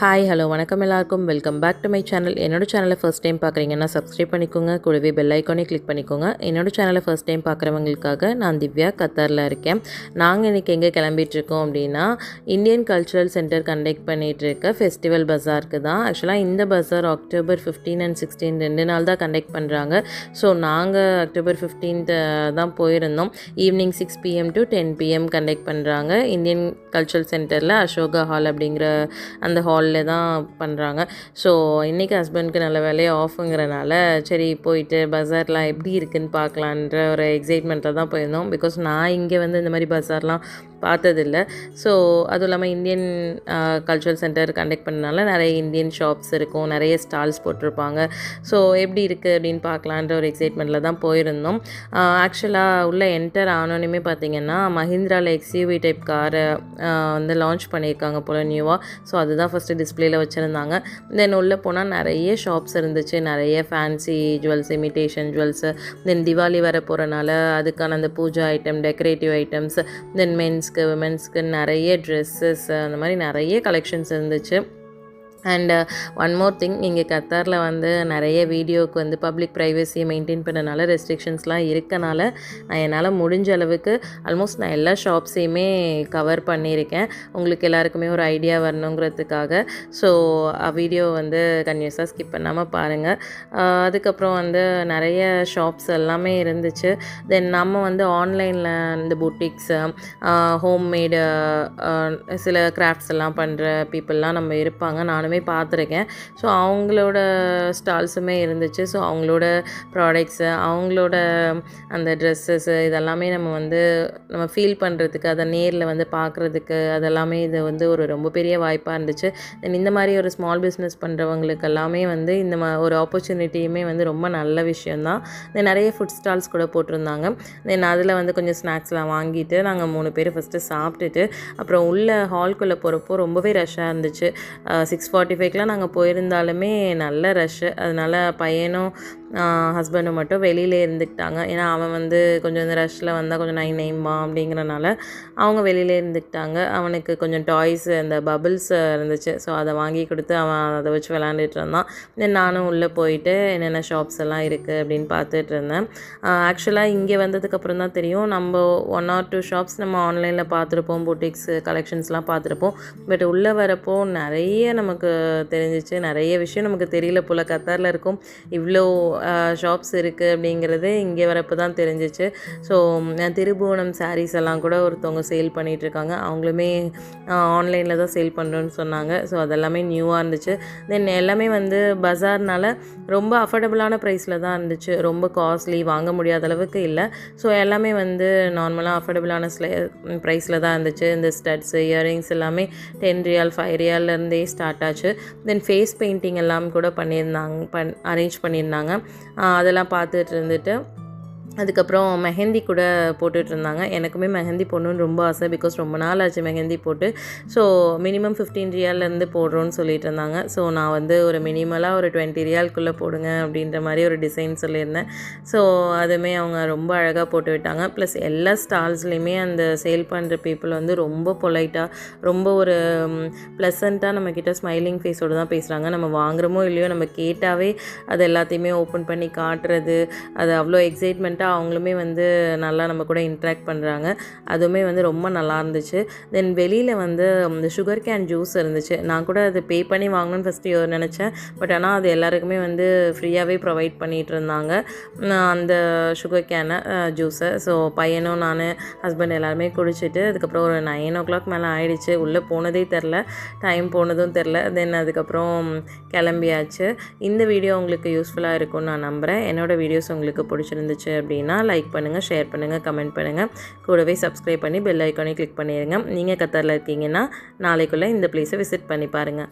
Hi hello வணக்கம் எல்லாருக்கும் welcome back to my channel. என்னோட சேனலை ஃபர்ஸ்ட் டைம் பார்க்குறீங்கன்னா சப்ஸ்கிரைப் பண்ணிக்கோங்க, கூடவே பெல் ஐக்கானே கிளிக் பண்ணிக்கோங்க. என்னோட சேனலை ஃபர்ஸ்ட் டைம் பார்க்குறவங்களுக்காக நான் திவ்யா, கத்தாரில் இருக்கேன். நாங்கள் இன்றைக்கி எங்கே கிளம்பிகிட்ருக்கோம் அப்படின்னா இந்தியன் கல்ச்சுரல் சென்டர் கண்டக்ட் பண்ணிகிட்ருக்க ஃபெஸ்டிவல் பஸாருக்கு தான். ஆக்சுவலாக இந்த பஸார் October 15 and 16 2 நாள் தான் கண்டக்ட் பண்ணுறாங்க. ஸோ நாங்கள் October 15th தான் போயிருந்தோம். Evening 6 PM to 10 PM conduct பண்ணுறாங்க இந்தியன் கல்ச்சுரல் சென்டரில், அசோகா ஹால் அப்படிங்கிற அந்த ஹால் தான் பண்ணுறாங்க. ஸோ இன்றைக்கி ஹஸ்பண்ட்க்கு நல்ல வேலையை ஆஃபுங்கிறனால சரி போயிட்டு பஸார்லாம் எப்படி இருக்குதுன்னு பார்க்கலான்ற ஒரு எக்ஸைட்மெண்ட்டில் தான் போயிருந்தோம். பிகாஸ் நான் இங்கே வந்து இந்த மாதிரி பஸார்லாம் பார்த்ததில்லை. ஸோ அதுவும் இல்லாமல் இந்தியன் கல்ச்சுரல் சென்டர் கண்டக்ட் பண்ணனால நிறைய இந்தியன் ஷாப்ஸ் இருக்கும், நிறைய ஸ்டால்ஸ் போட்டிருப்பாங்க. ஸோ எப்படி இருக்குது அப்படின்னு பார்க்கலான்ற ஒரு எக்ஸைட்மெண்ட்டில் தான் போயிருந்தோம். ஆக்சுவலாக உள்ளே என்டர் ஆனோன்னுமே பார்த்திங்கன்னா மஹிந்திராவில் XUV டைப் காரை வந்து லான்ச் பண்ணியிருக்காங்க போல் நியூவாக. ஸோ அதுதான் ஃபஸ்ட்டு டிஸ்பிளேயில் வச்சுருந்தாங்க. தென் உள்ளே போனால் நிறைய ஷாப்ஸ் இருந்துச்சு, நிறைய ஃபேன்சி ஜுவல்ஸ், இமிட்டேஷன் ஜுவல்ஸு, தென் திவாலி வர போகிறனால அதுக்கான அந்த பூஜா ஐட்டம், டெக்கரேட்டிவ் ஐட்டம்ஸ், தென் மென்ஸ்க்கு விமென்ஸ்க்கு நிறைய ட்ரெஸ்ஸஸ், அந்த மாதிரி நிறைய கலெக்ஷன்ஸ் இருந்துச்சு. அண்ட் ஒன் மோர் திங், இங்கே கத்தாரில் வந்து நிறைய வீடியோவுக்கு வந்து பப்ளிக் ப்ரைவசியை மெயின்டைன் பண்ணனால ரெஸ்ட்ரிக்ஷன்ஸ்லாம் இருக்கனால நான் என்னால் முடிஞ்ச அளவுக்கு ஆல்மோஸ்ட் நான் எல்லா ஷாப்ஸையுமே கவர் பண்ணியிருக்கேன், உங்களுக்கு எல்லாருக்குமே ஒரு ஐடியா வரணுங்கிறதுக்காக. ஸோ வீடியோ வந்து கன்யூஸாக ஸ்கிப் பண்ணாமல் பாருங்கள். அதுக்கப்புறம் வந்து நிறைய ஷாப்ஸ் எல்லாமே இருந்துச்சு. தென் நம்ம வந்து ஆன்லைனில் இந்த புட்டிக்ஸு, ஹோம்மேடு சில கிராஃப்ட்ஸ் எல்லாம் பண்ணுற பீப்புளெலாம் நம்ம இருப்பாங்க, நானுமே பார்த்துருக்கேன். ஸோ அவங்களோட ஸ்டால்ஸுமே இருந்துச்சு. ஸோ அவங்களோட ப்ராடக்ட்ஸு, அவங்களோட அந்த ட்ரெஸ்ஸஸ்ஸு இதெல்லாமே நம்ம ஃபீல் பண்ணுறதுக்கு, அதை நேரில் வந்து பார்க்குறதுக்கு, அதெல்லாமே இது வந்து ஒரு ரொம்ப பெரிய வாய்ப்பாக இருந்துச்சு. தென் இந்த மாதிரி ஒரு ஸ்மால் பிஸ்னஸ் பண்ணுறவங்களுக்கு எல்லாமே வந்து இந்த ஒரு ஆப்பர்ச்சுனிட்டியுமே வந்து ரொம்ப நல்ல விஷயந்தான். தென் நிறைய ஃபுட் ஸ்டால்ஸ் கூட போட்டிருந்தாங்க. தென் அதில் வந்து கொஞ்சம் ஸ்நாக்ஸ்லாம் வாங்கிட்டு நாங்கள் 3 பேர் ஃபஸ்ட்டு சாப்பிட்டுட்டு அப்புறம் உள்ள ஹால்குள்ளே போகிறப்போ ரொம்பவே ரஷ்ஷாக இருந்துச்சு. 6:45க்கெலாம் நாங்கள் போயிருந்தாலுமே நல்ல ரஷ்ஷு. அதனால் பையனும் ஹஸ்பண்டும் மட்டும் வெளியிலே இருந்துக்கிட்டாங்க. ஏன்னா அவன் வந்து கொஞ்சம் இந்த ரஷ்ஷில் வந்தால் கொஞ்சம் நைமா அப்படிங்கிறனால அவங்க வெளியிலே இருந்துக்கிட்டாங்க. அவனுக்கு கொஞ்சம் டாய்ஸ், அந்த பபிள்ஸ் இருந்துச்சு. ஸோ அதை வாங்கி கொடுத்து அவன் அதை வச்சு விளாண்டுட்டு இருந்தான். தென் நானும் உள்ளே போயிட்டு என்னென்ன ஷாப்ஸ் எல்லாம் இருக்குது அப்படின்னு பார்த்துட்டு இருந்தேன். ஆக்சுவலாக இங்கே வந்ததுக்கப்புறம் தான் தெரியும், நம்ம 1 or 2 ஷாப்ஸ் நம்ம ஆன்லைனில் பார்த்துருப்போம், புட்டிக்ஸ் கலெக்ஷன்ஸ்லாம் பார்த்துருப்போம். பட் உள்ளே வரப்போ நிறைய நமக்கு தெரிஞ்சிச்சு, நிறைய விஷயம் நமக்கு தெரியல போல். கத்தாரில் இருக்கும் இவ்வளோ ஷாப்ஸ் இருக்குது அப்படிங்கிறது இங்கே வரப்போ தான் தெரிஞ்சிச்சு. ஸோ திருபுவனம் சாரீஸ் எல்லாம் கூட ஒருத்தவங்க சேல் பண்ணிகிட்ருக்காங்க, அவங்களுமே ஆன்லைனில் தான் சேல் பண்ணுறோன்னு சொன்னாங்க. ஸோ அதெல்லாமே நியூவாக இருந்துச்சு. தென் எல்லாமே வந்து பஸார்னால் ரொம்ப அஃபோர்டபுளான ப்ரைஸில் தான் இருந்துச்சு, ரொம்ப காஸ்ட்லி வாங்க முடியாத அளவுக்கு இல்லை. ஸோ எல்லாமே வந்து நார்மலாக அஃபோர்டபுளான ப்ரைஸில் தான் இருந்துச்சு. இந்த ஸ்டட்ஸ், இயரிங்ஸ் எல்லாமே 10 ரியால் 5 ரியால்லேருந்தே ஸ்டார்ட் ஆச்சு. தென் ஃபேஸ் பெயிண்டிங் எல்லாம் கூட பண்ணியிருந்தாங்க, அரேஞ்ச் பண்ணியிருந்தாங்க. அதெல்லாம் பார்த்துட்டு இருந்துட்டு அதுக்கப்புறம் மெஹந்தி கூட போட்டுட்ருந்தாங்க. எனக்குமே மெஹந்தி போடணுன்னு ரொம்ப ஆசை, பிகாஸ் ரொம்ப நாள் ஆச்சு மெஹந்தி போட்டு. ஸோ மினிமம் 15 ரியால்லேருந்து போடுறோன்னு சொல்லிட்டு இருந்தாங்க. ஸோ நான் வந்து ஒரு மினிமலாக ஒரு 20 ரியால்குள்ளே போடுங்க அப்படின்ற மாதிரி ஒரு டிசைன் சொல்லியிருந்தேன். ஸோ அதுவுமே அவங்க ரொம்ப அழகாக போட்டு விட்டாங்க. ப்ளஸ் எல்லா ஸ்டால்ஸ்லேயுமே அந்த சேல் பண்ணுற பீப்புள் வந்து ரொம்ப பொலைட்டாக, ரொம்ப ஒரு ப்ளசண்ட்டாக நம்மக்கிட்ட ஸ்மைலிங் ஃபேஸோடு தான் பேசுகிறாங்க. நம்ம வாங்குகிறோமோ இல்லையோ, நம்ம கேட்டாவே அது எல்லாத்தையுமே ஓப்பன் பண்ணி காட்டுறது, அது அவ்வளோ எக்ஸைட்மெண்ட்டாக அவங்களுமே வந்து நல்லா நம்ம கூட இன்ட்ராக்ட் பண்ணுறாங்க. அதுவுமே வந்து ரொம்ப நல்லா இருந்துச்சு. தென் வெளியில் வந்து இந்த சுகர் கேன் ஜூஸ் இருந்துச்சு. நான் கூட அது பே பண்ணி வாங்கணும்னு ஃபஸ்ட்டு நினச்சேன். பட் ஆனால் அது எல்லாருக்குமே வந்து ஃப்ரீயாகவே ப்ரொவைட் பண்ணிகிட்டு இருந்தாங்க அந்த சுகர் கேனை ஜூஸை. ஸோ பையனும் நான் ஹஸ்பண்ட் எல்லாருமே குடிச்சிட்டு அதுக்கப்புறம் ஒரு 9 o'clock மேலே ஆயிடுச்சு. உள்ளே போனதே தெரில, டைம் போனதும் தெரில. தென் அதுக்கப்புறம் கிளம்பியாச்சு. இந்த வீடியோ உங்களுக்கு யூஸ்ஃபுல்லாக இருக்கும்னு நான் நம்புகிறேன். என்னோடய வீடியோஸ் உங்களுக்கு பிடிச்சிருந்துச்சு அப்படின்னா லைக் பண்ணுங்கள், ஷேர் பண்ணுங்கள், கமெண்ட் பண்ணுங்கள், கூடவே சப்ஸ்கிரைப் பண்ணி பெல் ஐக்கானே கிளிக் பண்ணிடுங்க. நீங்கள் கத்தாரில் இருக்கீங்கன்னா நாளைக்குள்ளே இந்த பிளேஸை விசிட் பண்ணி பாருங்கள்.